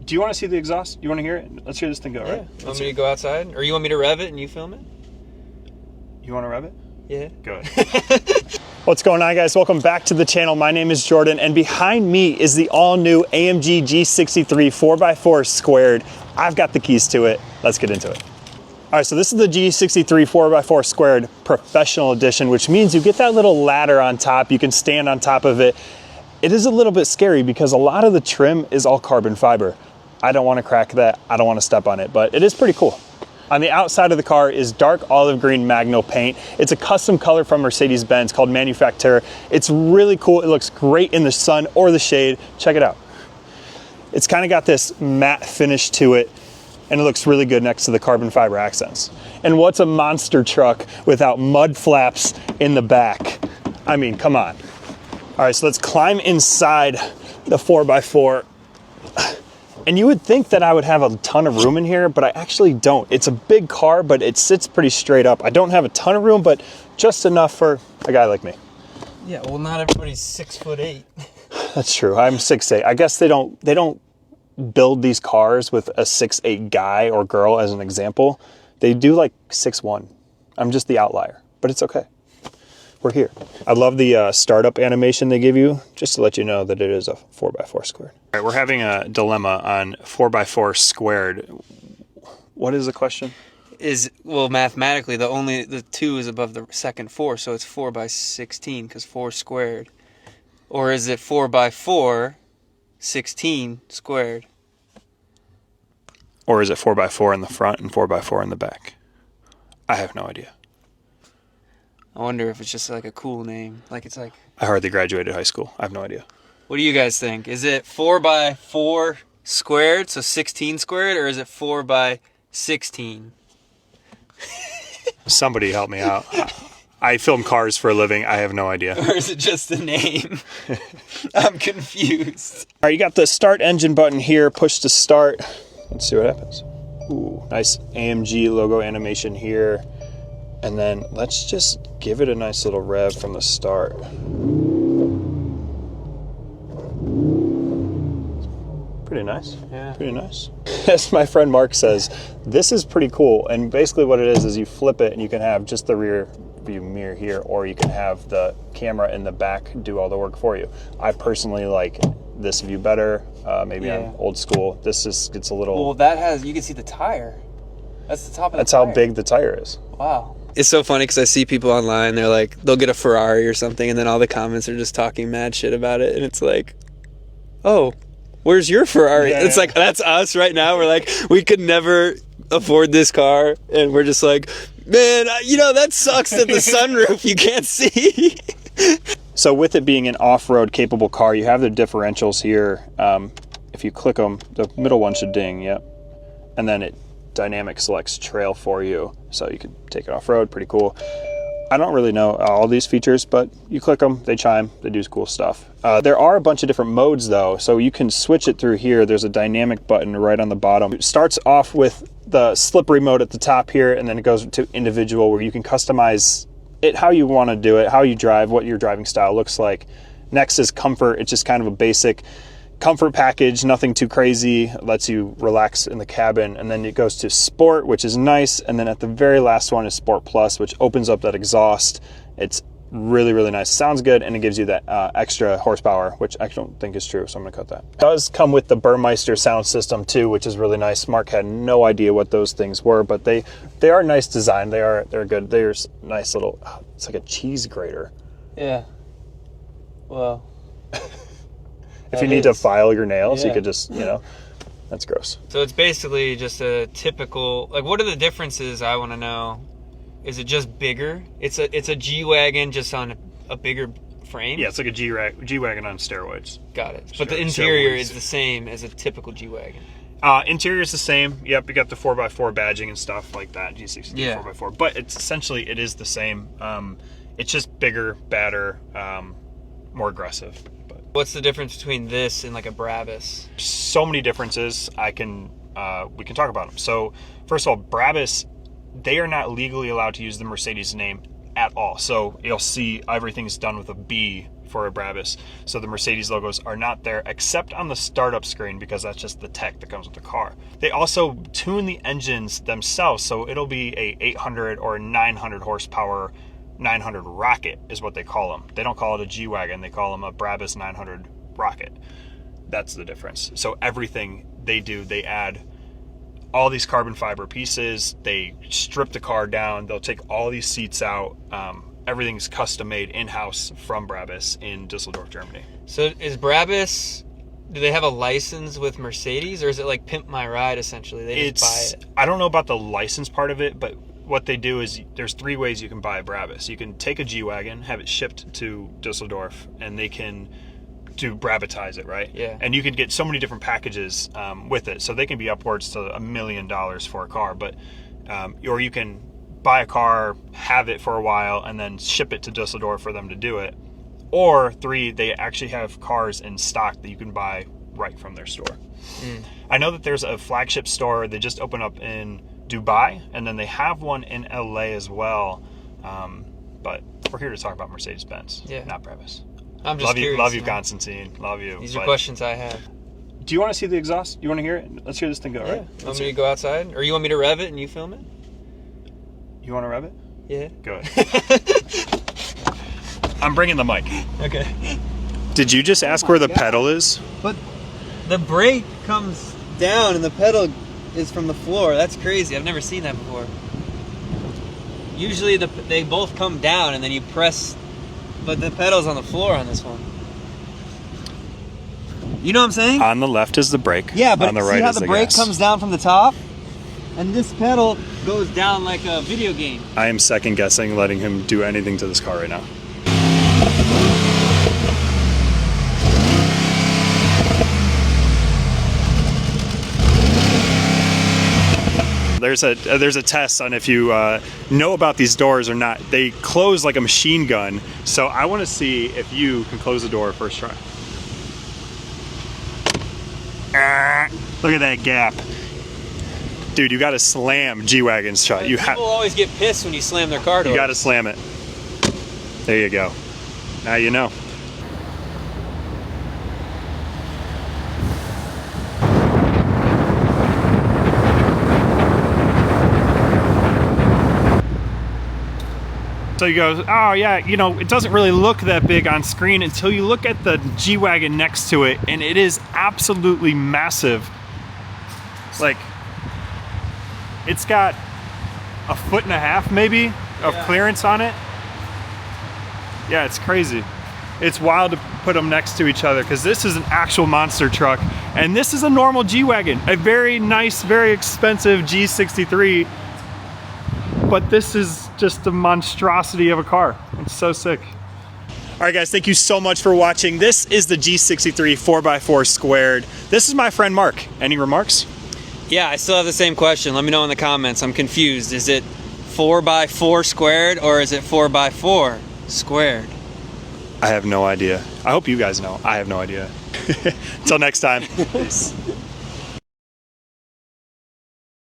Do you want to see the exhaust? You want to hear it? Let's hear this thing go, right? You want me to go outside? Or you want me to rev it and you film it? You want to rev it? Yeah. Go ahead. What's going on, guys? Welcome back to the channel. My name is Jordan, and behind me is the all-new AMG G63 4x4 squared. I've got the keys to it. Let's get into it. All right, so this is the G63 4x4 squared professional edition, which means you get that little ladder on top. You can stand on top of it. It is a little bit scary because a lot of the trim is all carbon fiber. I don't want to crack that. I don't want to step on it, but it is pretty cool. On the outside of the car is dark olive green Magno paint. It's a custom color from Mercedes-Benz called Manufacture. It's really cool. It looks great in the sun or the shade. Check it out. It's kind of got this matte finish to it, and it looks really good next to the carbon fiber accents. And what's a monster truck without mud flaps in the back? I mean, come on. All right, so let's climb inside the 4x4. And you would think that I would have a ton of room in here, but I actually don't. It's a big car, but it sits pretty straight up. I don't have a ton of room, but just enough for a guy like me. Yeah, well, not everybody's 6'8". That's true. I'm 6'8". I guess they don't build these cars with a 6'8" guy or girl as an example. They do like 6'1". I'm just the outlier, but it's okay. We're here. I love the startup animation they give you, just to let you know that it is a 4x4 squared. All right, we're having a dilemma on 4x4 squared. What is the question? Well, mathematically, the 2 is above the second 4, so it's 4 by 16 because 4 squared. Or is it 4 by 4, 16 squared? Or is it 4x4 in the front and 4x4 in the back? I have no idea. I wonder if it's just like a cool name. Like I hardly graduated high school. I have no idea. What do you guys think? Is it 4 by 4 squared, so 16 squared, or is it 4 by 16? Somebody help me out. I film cars for a living. I have no idea. Or is it just a name? I'm confused. All right, you got the start engine button here. Push to start. Let's see what happens. Ooh, nice AMG logo animation here. And then let's just give it a nice little rev from the start. Pretty nice. Yeah. Pretty nice. As my friend Mark says, this is pretty cool. And basically what it is you flip it and you can have just the rear view mirror here, or you can have the camera in the back do all the work for you. I personally like this view better. Maybe I'm old school. This just gets a little... Well, you can see the tire. That's the top of the tire. That's how big the tire is. Wow. It's so funny because I see people online, they're like, they'll get a Ferrari or something, and then all the comments are just talking mad shit about it, and it's like, oh, where's your Ferrari? Yeah, it's like, that's us right now. We're like, we could never afford this car, and we're just like, man, that sucks that the sunroof you can't see. So with it being an off-road capable car, you have the differentials here. If you click them, the middle one should ding, yep. And then it dynamic selects trail for you, so you can take it off-road. Pretty cool. I don't really know all these features, but you click them, they chime, they do cool stuff. There are a bunch of different modes though, so you can switch it through here. There's a dynamic button right on the bottom. It starts off with the slippery mode at the top here, and then it goes to individual, where you can customize it how you want to do it, how you drive, what your driving style looks like. Next is comfort. It's just kind of a basic comfort package, nothing too crazy, lets you relax in the cabin. And then it goes to sport, which is nice. And then at the very last one is Sport Plus, which opens up that exhaust. It's really, really nice. Sounds good, and it gives you that extra horsepower, which I don't think is true, so I'm gonna cut that. It does come with the Burmeister sound system too, which is really nice. Mark had no idea what those things were, but they are nice design. They're good. There's nice little, it's like a cheese grater. Yeah. Well. If you need to file your nails, you could just, that's gross. So it's basically just a typical, like, what are the differences? I want to know. Is it just bigger? It's a G-Wagon just on a bigger frame? Yeah, it's like a G-Wagon on steroids. Got it. But the interior is the same as a typical G-Wagon. Interior is the same. Yep, you got the 4x4 badging and stuff like that, G63 4x4. But it's essentially, it is the same. It's just bigger, badder, more aggressive. What's the difference between this and like a Brabus? So many differences. We can talk about them. So first of all, Brabus, they are not legally allowed to use the Mercedes name at all. So you'll see everything's done with a B for a Brabus. So the Mercedes logos are not there except on the startup screen, because that's just the tech that comes with the car. They also tune the engines themselves, so it'll be a 800 or 900 horsepower 900 Rocket is what they call them. They don't call it a G-Wagon, they call them a Brabus 900 Rocket. That's the difference. So everything they do, they add all these carbon fiber pieces, they strip the car down, they'll take all these seats out. Everything's custom made in-house from Brabus in Düsseldorf, Germany. So is Brabus, do they have a license with Mercedes, or is it like Pimp My Ride essentially? They just buy it? I don't know about the license part of it, but what they do is there's 3 ways you can buy a Brabus. You can take a G-Wagon, have it shipped to Düsseldorf, and they can Brabatize it, right? Yeah. And you can get so many different packages with it. So they can be upwards to $1 million for a car, but or you can buy a car, have it for a while, and then ship it to Düsseldorf for them to do it. Or 3, they actually have cars in stock that you can buy right from their store. I know that there's a flagship store. They just opened up in Dubai, and then they have one in LA as well. But we're here to talk about Mercedes-Benz, not Brabus. I'm just curious. Love you, Constantine. Love you. These are questions I have. Do you want to see the exhaust? You want to hear it? Let's hear this thing go, right? You want me to go outside? Or you want me to rev it and you film it? You want to rev it? Yeah. Go ahead. I'm bringing the mic. Okay. Did you just ask where the pedal is? But the brake comes down and the pedal is from the floor. That's crazy. I've never seen that before. Usually they both come down and then you press, but the pedal's on the floor on this one. You know what I'm saying? On the left is the brake. Yeah, but on the see right how is the the brake gas. comes down from the top? And this pedal goes down like a video game. I am second guessing letting him do anything to this car right now. There's a test on if you know about these doors or not. They close like a machine gun. So I want to see if you can close the door first try. Look at that gap. Dude, you got to slam G-Wagons shut. People always get pissed when you slam their car doors. You got to slam it. There you go. Now you know. So you go, oh yeah, you know, it doesn't really look that big on screen until you look at the G-Wagon next to it, and it is absolutely massive. Like, it's got 1.5 feet maybe of clearance on it. Yeah, it's crazy. It's wild to put them next to each other because this is an actual monster truck, and this is a normal G-Wagon, a very nice, very expensive G63. But this is just a monstrosity of a car. It's so sick. All right, guys, thank you so much for watching. This is the G63 4x4 squared. This is my friend Mark. Any remarks? Yeah, I still have the same question. Let me know in the comments. I'm confused. Is it 4x4 squared or is it 4x4 squared? I have no idea. I hope you guys know. I have no idea. Until next time. Peace.